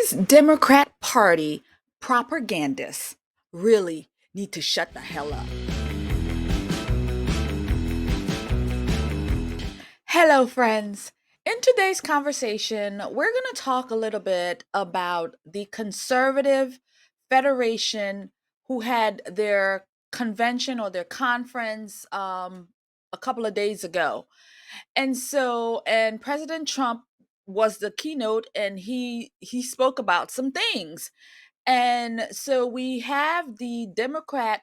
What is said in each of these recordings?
These Democrat Party propagandists really need to shut the hell up. Hello, friends. In today's conversation, we're going to talk a little bit about the Conservative Federation who had their convention or their conference a couple of days ago. And President Trump was the keynote and he spoke about some things. And so we have the Democrat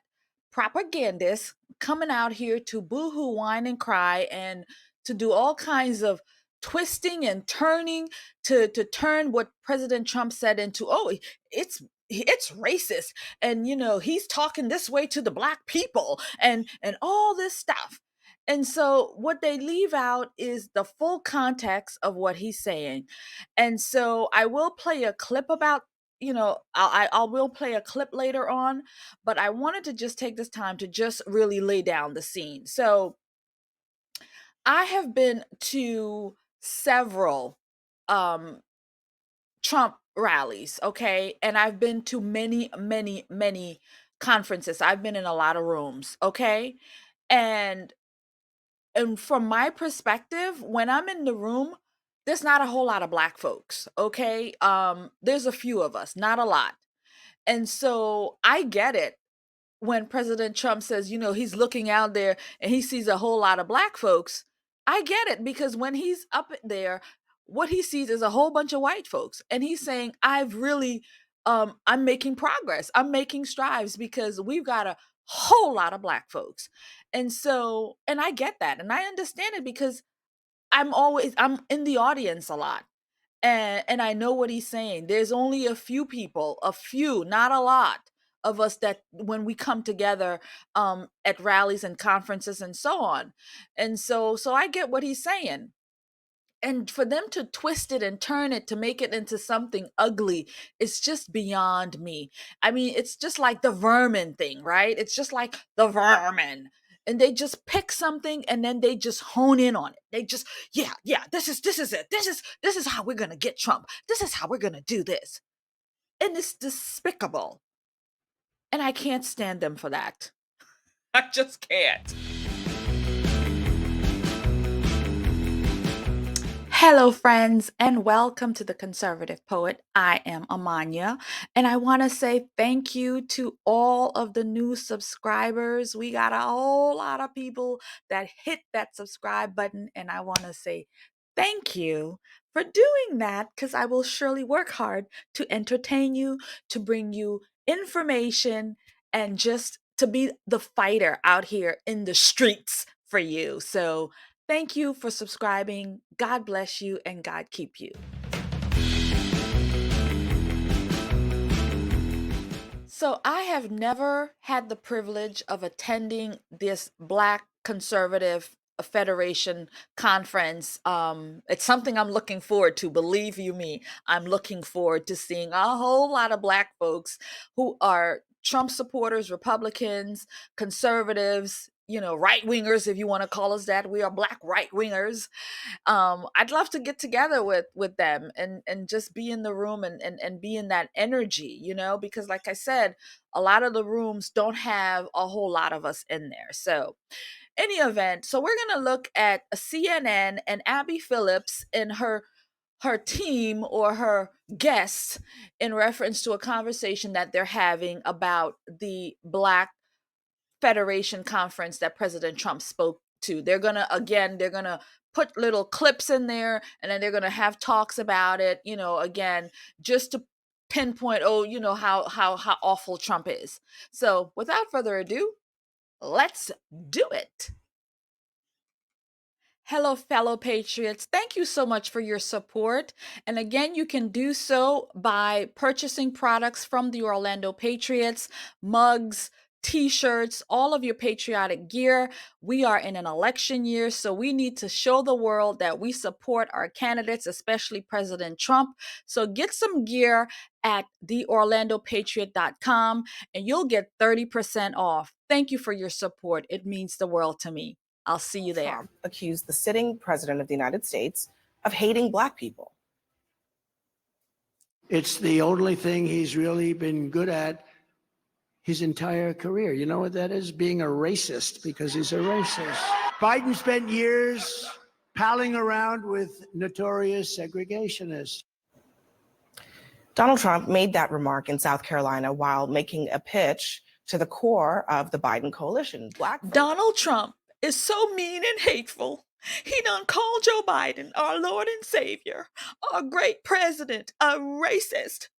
propagandists coming out here to boohoo, whine, and cry, and to do all kinds of twisting and turning to turn what President Trump said into, oh, it's racist, and he's talking this way to the black people, and all this stuff. And so what they leave out is the full context of what he's saying. And so I will play a clip about I will play a clip later on, but I wanted to just take this time to just really lay down the scene. So I have been to several um, Trump rallies, okay, and I've been to many, many, many conferences. I've been in a lot of rooms, okay, and from my perspective, when I'm in the room, there's not a whole lot of black folks, okay? There's a few of us, not a lot. And so I get it when President Trump says, he's looking out there and he sees a whole lot of black folks. I get it because when he's up there, what he sees is a whole bunch of white folks. And he's saying, I'm making progress. I'm making strides because we've got a whole lot of black folks. And I get that. And I understand it because I'm in the audience a lot, and I know what he's saying. There's only a few people, a few, not a lot of us that when we come together at rallies and conferences and so on. And so I get what he's saying. And for them to twist it and turn it to make it into something ugly, it's just beyond me. I mean, it's just like the vermin thing, right? It's just like the vermin. And they just pick something and then they just hone in on it. They just, yeah, this is it. This is how we're gonna get Trump. This is how we're gonna do this. And it's despicable. And I can't stand them for that. I just can't. Hello, friends, and welcome to the Conservative Poet. I am Amania, and I want to say thank you to all of the new subscribers. We got a whole lot of people that hit that subscribe button, and I want to say thank you for doing that because I will surely work hard to entertain you, to bring you information, and just to be the fighter out here in the streets for you. So, thank you for subscribing. God bless you and God keep you. So, I have never had the privilege of attending this Black Conservative Federation conference. It's something I'm looking forward to. Believe you me, I'm looking forward to seeing a whole lot of Black folks who are Trump supporters, Republicans, conservatives, right wingers, if you want to call us that. We are Black right wingers. I'd love to get together with them and just be in the room and be in that energy, because like I said, a lot of the rooms don't have a whole lot of us in there. So any event, so we're going to look at CNN and Abby Phillips and her team or her guests in reference to a conversation that they're having about the Black Federation conference that President Trump spoke to. They're gonna put little clips in there, and then they're gonna have talks about it, again, just to pinpoint, oh, how awful Trump is. So without further ado, let's do it. Hello, fellow patriots. Thank you so much for your support. And again, you can do so by purchasing products from the Orlando Patriots, mugs, t-shirts, all of your patriotic gear. We are in an election year, so we need to show the world that we support our candidates, especially President Trump. So get some gear at theorlandopatriot.com and you'll get 30% off. Thank you for your support. It means the world to me. I'll see you there. Trump accused the sitting president of the United States of hating Black people. It's the only thing he's really been good at his entire career. You know what that is? Being a racist, because he's a racist. Biden spent years palling around with notorious segregationists. Donald Trump made that remark in South Carolina while making a pitch to the core of the Biden coalition. Donald Trump is so mean and hateful. He done called Joe Biden, our Lord and Savior, our great president, a racist.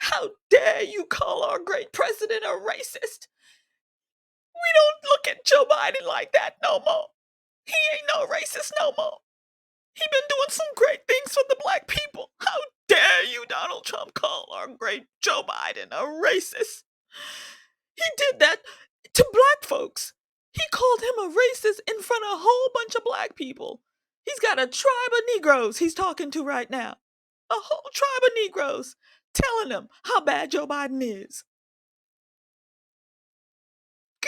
How dare you call our great president a racist? We don't look at Joe Biden like that no more. He ain't no racist no more. He been doing some great things for the black people. How dare you, Donald Trump, call our great Joe Biden a racist? He did that to black folks. He called him a racist in front of a whole bunch of black people. He's got a tribe of Negroes he's talking to right now. A whole tribe of Negroes telling them how bad Joe Biden is.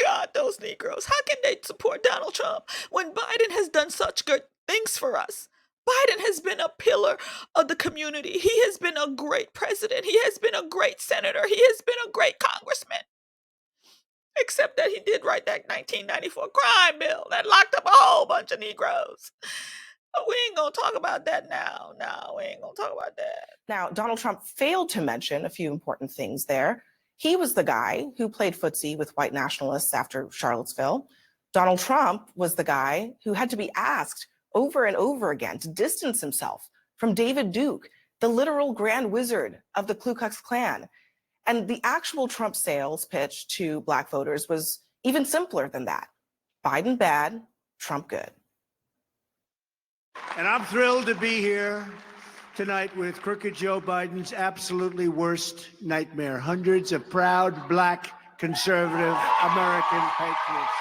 God, those Negroes, how can they support Donald Trump when Biden has done such good things for us? Biden has been a pillar of the community. He has been a great president. He has been a great senator. He has been a great congressman. Except that he did write that 1994 crime bill that locked up a whole bunch of Negroes. But we ain't gonna talk about that now. No, we ain't gonna talk about that. Now, Donald Trump failed to mention a few important things there. He was the guy who played footsie with white nationalists after Charlottesville. Donald Trump was the guy who had to be asked over and over again to distance himself from David Duke, the literal grand wizard of the Ku Klux Klan. And the actual Trump sales pitch to black voters was even simpler than that. Biden bad, Trump good. And I'm thrilled to be here tonight with crooked Joe Biden's absolutely worst nightmare. Hundreds of proud, black, conservative American patriots.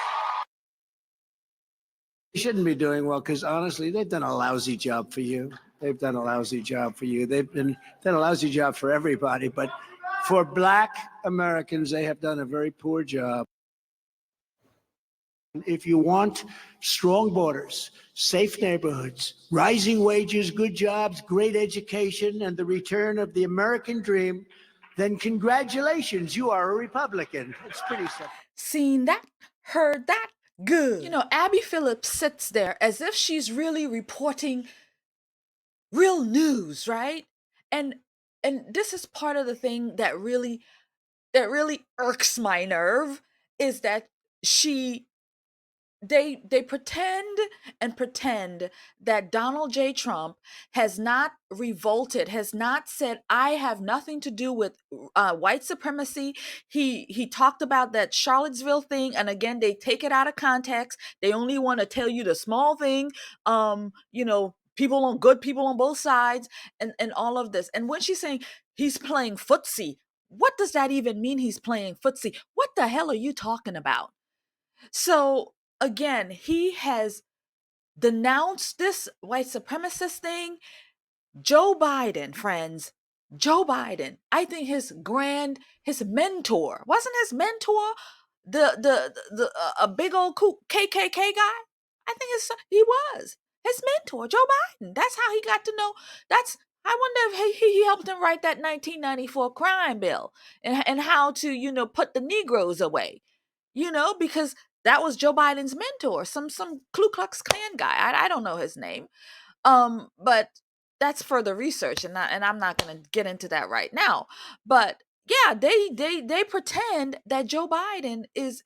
They shouldn't be doing well because, honestly, they've done a lousy job for you. They've done a lousy job for you. They've done a lousy job for everybody. But for black Americans, they have done a very poor job. If you want strong borders, safe neighborhoods, rising wages, good jobs, great education, and the return of the American dream, then congratulations, you are a Republican. It's pretty simple. Seen that, heard that, good. You know, Abby Phillips sits there as if she's really reporting real news, right? And this is part of the thing that really irks my nerve is that they pretend and pretend that Donald J. Trump has not revolted, has not said, I have nothing to do with white supremacy. He talked about that Charlottesville thing, and again, they take it out of context. They only want to tell you the small thing. Good people on both sides, and all of this. And when she's saying he's playing footsie, what does that even mean? He's playing footsie. What the hell are you talking about? So again, he has denounced this white supremacist thing. Joe Biden, friends, Joe Biden, I think his mentor, wasn't his mentor a big old KKK guy? I think he was his mentor, Joe Biden. That's how he got to know. I wonder if he helped him write that 1994 crime bill and how to, put the Negroes away, because that was Joe Biden's mentor, some Ku Klux Klan guy. I don't know his name. But that's further research, and I'm not going to get into that right now. But yeah, they pretend that Joe Biden is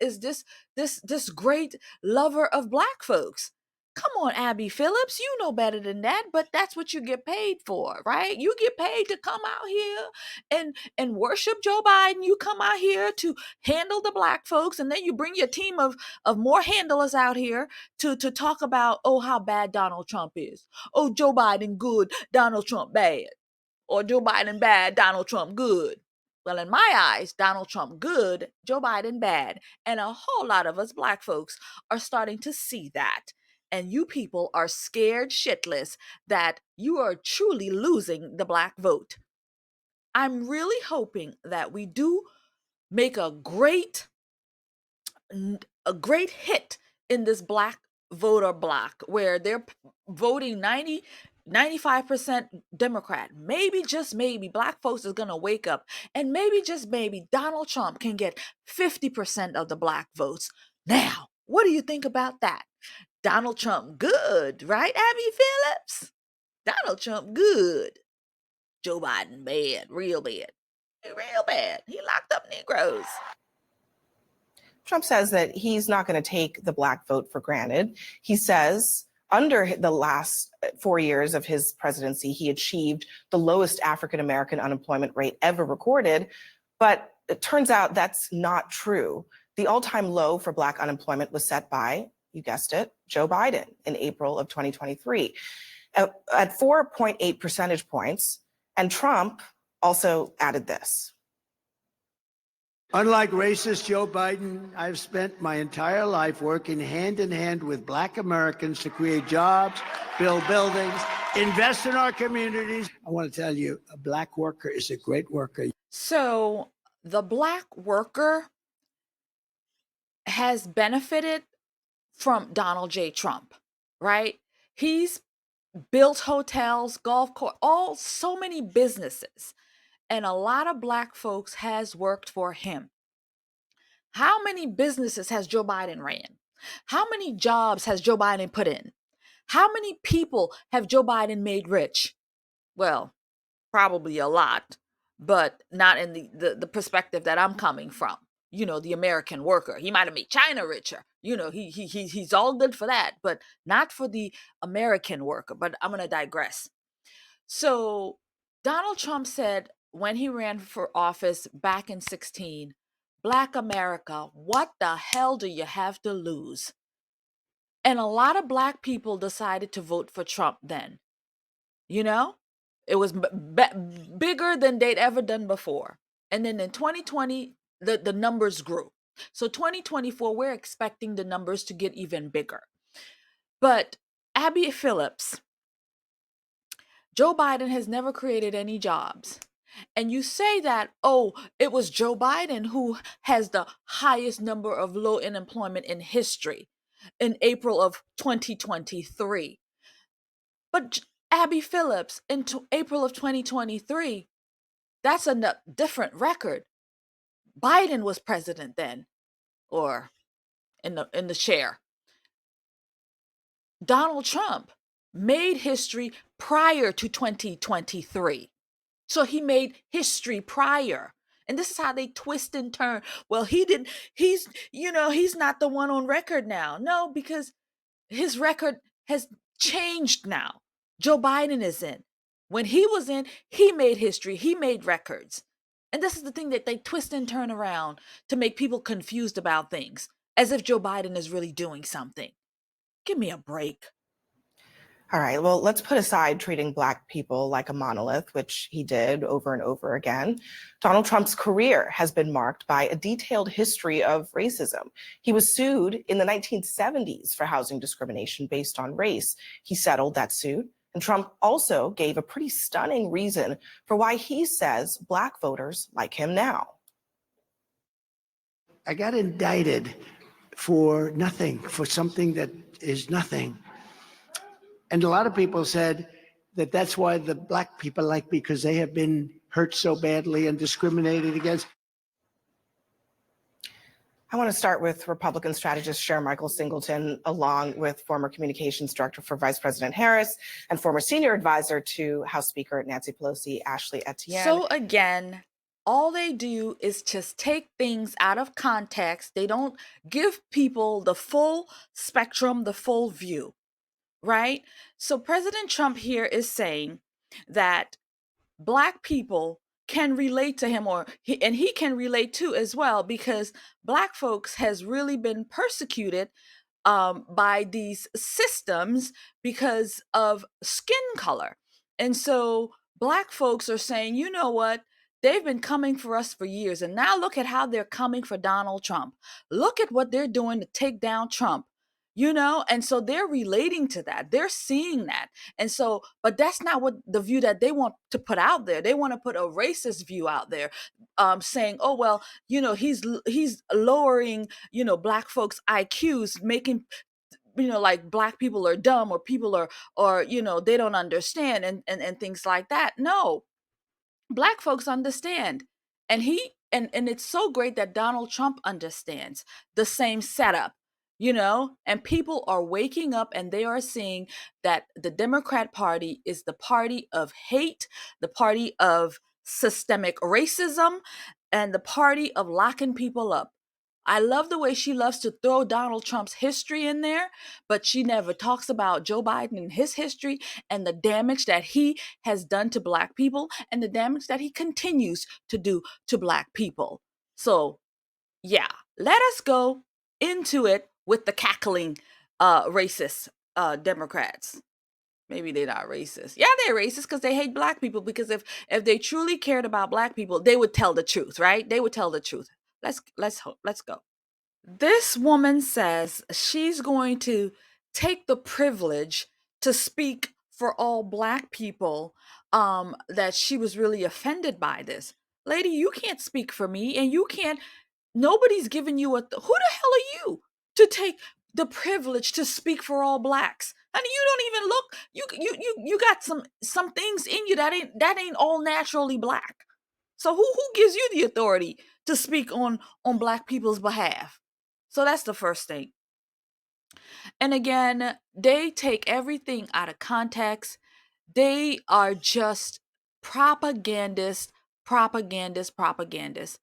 this great lover of black folks. Come on, Abby Phillips, you know better than that, but that's what you get paid for, right? You get paid to come out here and worship Joe Biden. You come out here to handle the black folks, and then you bring your team of more handlers out here to talk about, oh, how bad Donald Trump is. Oh, Joe Biden good, Donald Trump bad. Or Joe Biden bad, Donald Trump good. Well, in my eyes, Donald Trump good, Joe Biden bad. And a whole lot of us black folks are starting to see that. And you people are scared shitless that you are truly losing the black vote. I'm really hoping that we do make a great hit in this black voter block where they're voting 90 95% Democrat. Maybe, just maybe, black folks is going to wake up and maybe, just maybe, Donald Trump can get 50% of the black votes. Now, what do you think about that? Donald Trump good, right, Abby Phillips? Donald Trump good. Joe Biden bad, real bad. Real bad. He locked up Negroes. Trump says that he's not going to take the black vote for granted. He says under the last 4 years of his presidency, he achieved the lowest African-American unemployment rate ever recorded. But it turns out that's not true. The all-time low for black unemployment was set by, you guessed it, Joe Biden in April of 2023 at 4.8 percentage points. And Trump also added this. Unlike racist Joe Biden, I've spent my entire life working hand in hand with black Americans to create jobs, build buildings, invest in our communities. I want to tell you, a black worker is a great worker. So the black worker has benefited from Donald J. Trump, right? He's built hotels, golf course, so many businesses. And a lot of black folks has worked for him. How many businesses has Joe Biden ran? How many jobs has Joe Biden put in? How many people have Joe Biden made rich? Well, probably a lot, but not in the perspective that I'm coming from. The American worker. He might have made China richer. He's all good for that, but not for the American worker. But I'm going to digress. So Donald Trump said when he ran for office back in 2016, Black America, what the hell do you have to lose? And a lot of black people decided to vote for Trump then. It was bigger than they'd ever done before. And then in 2020, the numbers grew. So 2024, we're expecting the numbers to get even bigger. But Abby Phillips, Joe Biden has never created any jobs. And you say that, oh, it was Joe Biden who has the highest number of low unemployment in history in April of 2023. But Abby Phillips, in April of 2023, that's a different record. Biden was president then, or in the chair. Donald Trump made history prior to 2023. So he made history prior. And this is how they twist and turn. Well, he's not the one on record now. No, because his record has changed now. Joe Biden is in. When he was in, he made history. He made records. And this is the thing that they twist and turn around to make people confused about things, as if Joe Biden is really doing something. Give me a break. All right, well, let's put aside treating black people like a monolith, which he did over and over again. Donald Trump's career has been marked by a detailed history of racism. He was sued in the 1970s for housing discrimination based on race. He settled that suit. And Trump also gave a pretty stunning reason for why he says black voters like him now. I got indicted for nothing, for something that is nothing. And a lot of people said that that's why the black people like me, because they have been hurt so badly and discriminated against. I want to start with Republican strategist Chair Michael Singleton, along with former communications director for Vice President Harris and former senior advisor to House Speaker Nancy Pelosi, Ashley Etienne. So again, all they do is just take things out of context. They don't give people the full spectrum, the full view, right? So President Trump here is saying that black people can relate to him, and he can relate too as well, because black folks has really been persecuted by these systems because of skin color. And so black folks are saying, you know what? They've been coming for us for years. And now look at how they're coming for Donald Trump. Look at what they're doing to take down Trump. And so they're relating to that. They're seeing that. And so, but that's not what the view that they want to put out there. They want to put a racist view out there, saying, oh, well, he's lowering, black folks' IQs, making like black people are dumb, or people are, or they don't understand, and things like that. No, black folks understand. And it's so great that Donald Trump understands the same setup, and people are waking up and they are seeing that the Democrat Party is the party of hate, the party of systemic racism, and the party of locking people up. I love the way she loves to throw Donald Trump's history in there, but she never talks about Joe Biden and his history and the damage that he has done to black people and the damage that he continues to do to black people. So, yeah, let us go into it with the cackling racist Democrats. Maybe they're not racist. Yeah, they're racist because they hate black people, because if they truly cared about black people, they would tell the truth, right? They would tell the truth. Let's go. This woman says she's going to take the privilege to speak for all black people, that she was really offended by this. Lady, you can't speak for me, and you can't, nobody's giving you who the hell are you to take the privilege to speak for all blacks? Honey, you don't even look, you got some things in you that ain't all naturally black. So who gives you the authority to speak on black people's behalf? So that's the first thing. And again, they take everything out of context. They are just propagandists, propagandists.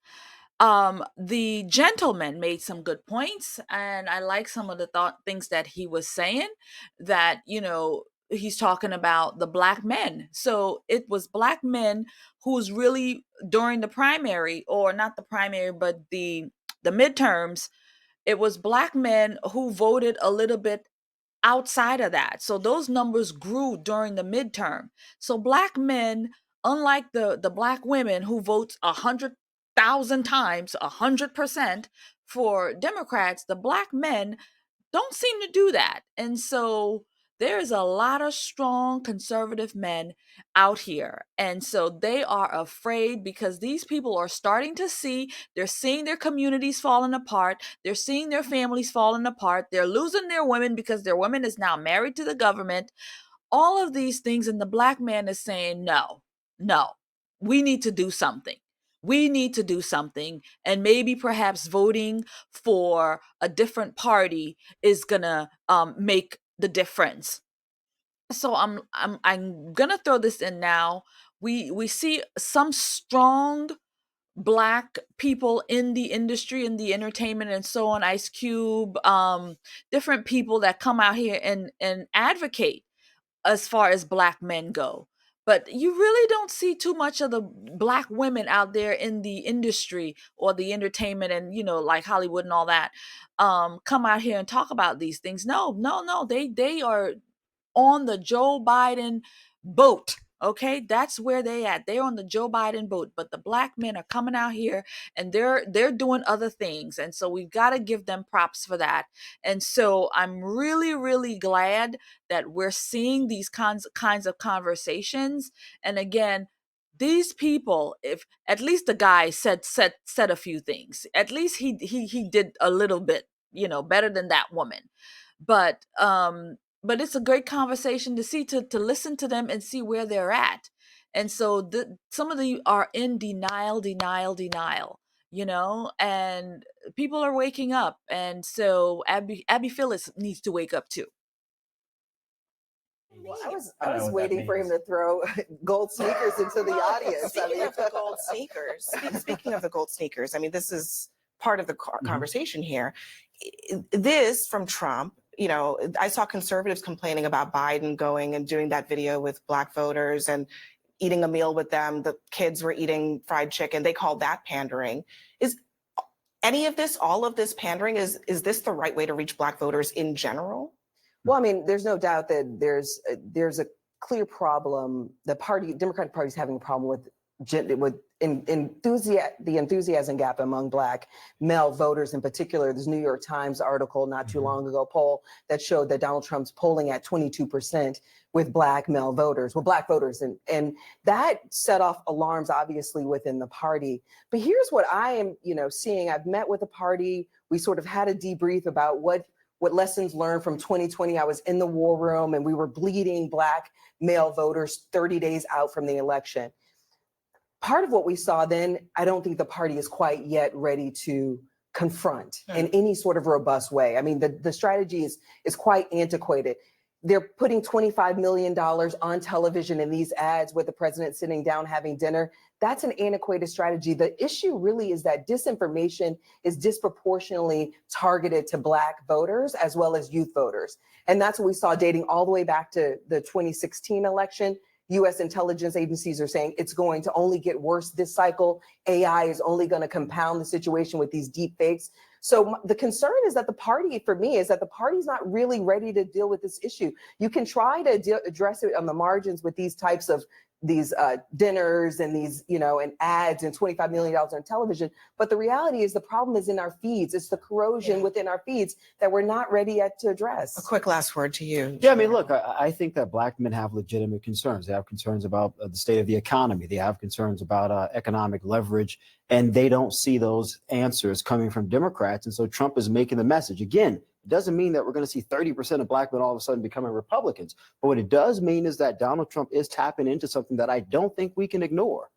The gentleman made some good points, and I like some of the things that he was saying, that, he's talking about the black men. So it was black men who was really, during the primary, or not the primary, but the midterms, it was black men who voted a little bit outside of that. So those numbers grew during the midterm. So black men, unlike the black women who votes 100,000 times, 100% for Democrats, the black men don't seem to do that. And so there's a lot of strong conservative men out here. And so they are afraid, because these people are starting to see, they're seeing their communities falling apart. They're seeing their families falling apart. They're losing their women because their women is now married to the government. All of these things. And the black man is saying, no, we need to do something. We need to do something. And maybe perhaps voting for a different party is gonna make the difference. So I'm gonna throw this in now. We see some strong black people in the industry, in the entertainment and so on, Ice Cube, different people that come out here and advocate as far as black men go. But you really don't see too much of the black women out there in the industry or the entertainment, and like Hollywood and all that, come out here and talk about these things. No, they are on the Joe Biden boat. Okay, that's where they at. They're on the Joe Biden boat, but the black men are coming out here and they're doing other things. And so we've got to give them props for that. And so I'm really, really glad that we're seeing these kinds of conversations. And again, these people, if at least the guy said a few things, at least he did a little bit, better than that woman. But it's a great conversation to see, to listen to them and see where they're at. And so some of them are in denial, and people are waking up. And so Abby Phillips needs to wake up too. Well, I was waiting for him to throw gold sneakers into the audience. Speaking of the gold sneakers, speaking of the gold sneakers, I mean, this is part of the conversation here. This from Trump, I saw conservatives complaining about Biden going and doing that video with black voters and eating a meal with them. The kids were eating fried chicken. They called that pandering. Is any of this, all of this pandering, is this the right way to reach black voters in general? Well, I mean, there's no doubt that there's a clear problem. The Democratic Party is having a problem with the enthusiasm gap among black male voters in particular. There's a New York Times article not too long ago, poll that showed that Donald Trump's polling at 22% with black male voters, and that set off alarms obviously within the party. But here's what I am, seeing. I've met with the party. We sort of had a debrief about what what lessons learned from 2020. I was in the war room and we were bleeding Black male voters 30 days out from the election. Part of what we saw then, I don't think the party is quite yet ready to confront in any sort of robust way. I mean, the strategy is quite antiquated. They're putting $25 million on television in these ads with the president sitting down having dinner. That's an antiquated strategy. The issue really is that disinformation is disproportionately targeted to Black voters as well as youth voters. And that's what we saw dating all the way back to the 2016 election. U.S. intelligence agencies are saying it's going to only get worse this cycle. AI is only going to compound the situation with these deep fakes. So the concern is that the party, for me, is that the party's not really ready to deal with this issue. You can try to address it on the margins with these types of dinners and these, and ads and $25 million on television. But the reality is the problem is in our feeds. It's the corrosion within our feeds that we're not ready yet to address. A quick last word to you. Yeah, I mean, look, I think that Black men have legitimate concerns. They have concerns about the state of the economy. They have concerns about economic leverage, and they don't see those answers coming from Democrats. And so Trump is making the message. Again, it doesn't mean that we're going to see 30% of Black men all of a sudden becoming Republicans. But what it does mean is that Donald Trump is tapping into something that I don't think we can ignore.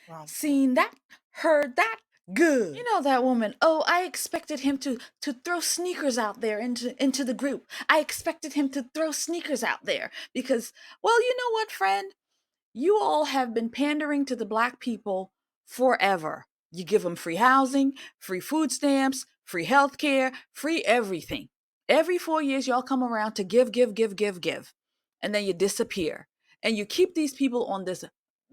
Wow. Seen that, heard that, good. You know that woman, oh, I expected him to throw sneakers out there into the group. I expected him to throw sneakers out there because, well, you know what, friend? You all have been pandering to the Black people forever. You give them free housing, free food stamps, free health care, free everything. Every 4 years, y'all come around to give. And then you disappear. And you keep these people on this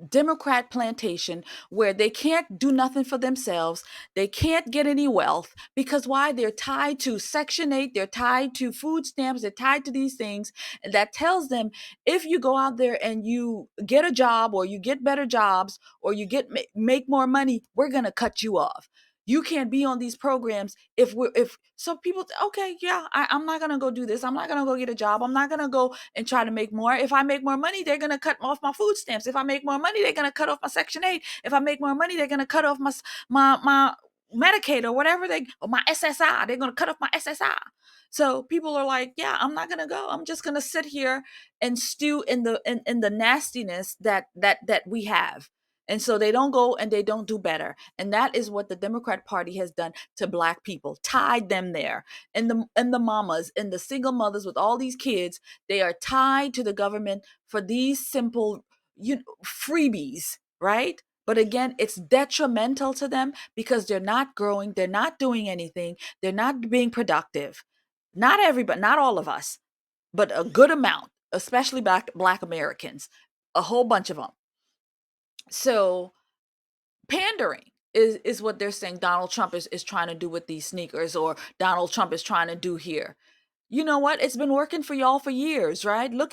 Democrat plantation where they can't do nothing for themselves. They can't get any wealth because why? They're tied to Section 8. They're tied to food stamps. They're tied to these things. And that tells them if you go out there and you get a job or you get better jobs or you make more money, we're going to cut you off. You can't be on these programs if so people, okay, yeah, I'm not going to go do this. I'm not going to go get a job. I'm not going to go and try to make more. If I make more money, they're going to cut off my food stamps. If I make more money, they're going to cut off my Section 8. If I make more money, they're going to cut off my Medicaid or whatever or my SSI. They're going to cut off my SSI. So people are like, yeah, I'm not going to go. I'm just going to sit here and stew in the nastiness that we have. And so they don't go and they don't do better. And that is what the Democrat Party has done to Black people, tied them there. And the mamas and the single mothers with all these kids, they are tied to the government for these simple freebies, right? But again, it's detrimental to them because they're not growing, they're not doing anything, they're not being productive. Not everybody, not all of us, but a good amount, especially Black Americans, a whole bunch of them. So pandering is what they're saying Donald Trump is trying to do with these sneakers, or Donald Trump is trying to do here. You know what? It's been working for y'all for years, right? Look,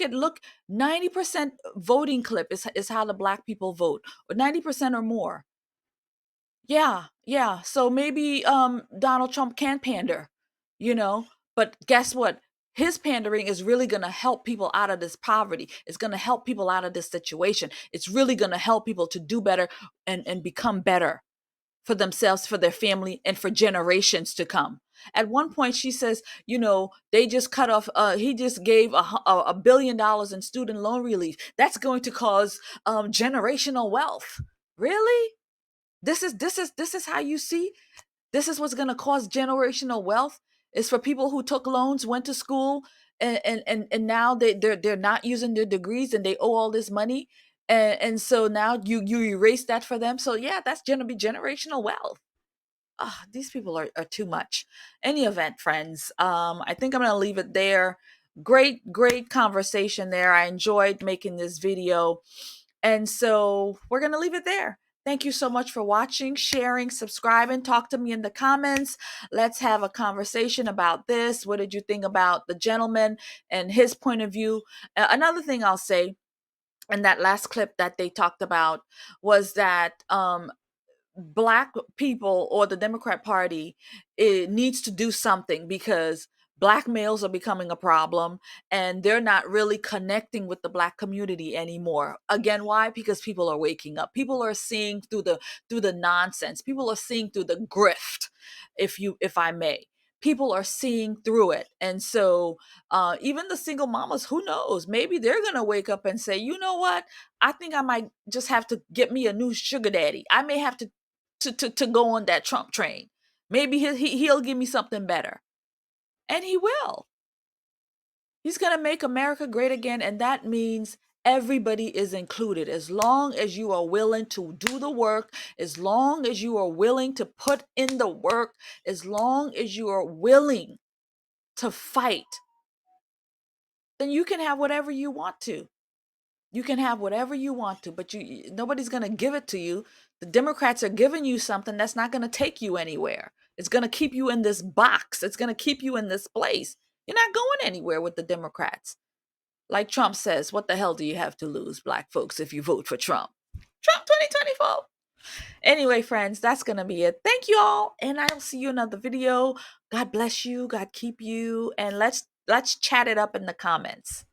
90% voting clip is how the Black people vote, or 90% or more. Yeah. So maybe Donald Trump can pander, but guess what? His pandering is really going to help people out of this poverty. It's going to help people out of this situation. It's really going to help people to do better and become better for themselves, for their family, and for generations to come. At one point, she says, they just cut off, he just gave $1 billion in student loan relief. That's going to cause generational wealth. Really? This is how you see? This is what's going to cause generational wealth, is for people who took loans, went to school, and now they're not using their degrees and they owe all this money. And so now you erase that for them. So yeah, that's going to be generational wealth. These people are too much. Any event, friends, I think I'm going to leave it there. Great conversation there. I enjoyed making this video. And so we're going to leave it there. Thank you so much for watching, sharing, subscribing. Talk to me in the comments. Let's have a conversation about this. What did you think about the gentleman and his point of view? Another thing I'll say, in that last clip that they talked about, was that Black people or the Democrat Party, it needs to do something because Black males are becoming a problem and they're not really connecting with the Black community anymore. Again, why? Because people are waking up. People are seeing through the nonsense. People are seeing through the grift, if I may. people are seeing through it. And so even the single mamas, who knows, maybe they're going to wake up and say, you know what, I think I might just have to get me a new sugar daddy. I may have to go on that Trump train. Maybe he'll give me something better. And he will. He's going to make America great again. And that means everybody is included. As long as you are willing to do the work, as long as you are willing to put in the work, as long as you are willing to fight, then you can have whatever you want to. You can have whatever you want to, but nobody's going to give it to you. The Democrats are giving you something that's not going to take you anywhere. It's going to keep you in this box. It's going to keep you in this place. You're not going anywhere with the Democrats. Like Trump says, what the hell do you have to lose, black folks, if you vote for Trump? Trump 2024. Anyway, friends, that's going to be it. Thank you all, and I'll see you in another video. God bless you. God keep you. And let's chat it up in the comments.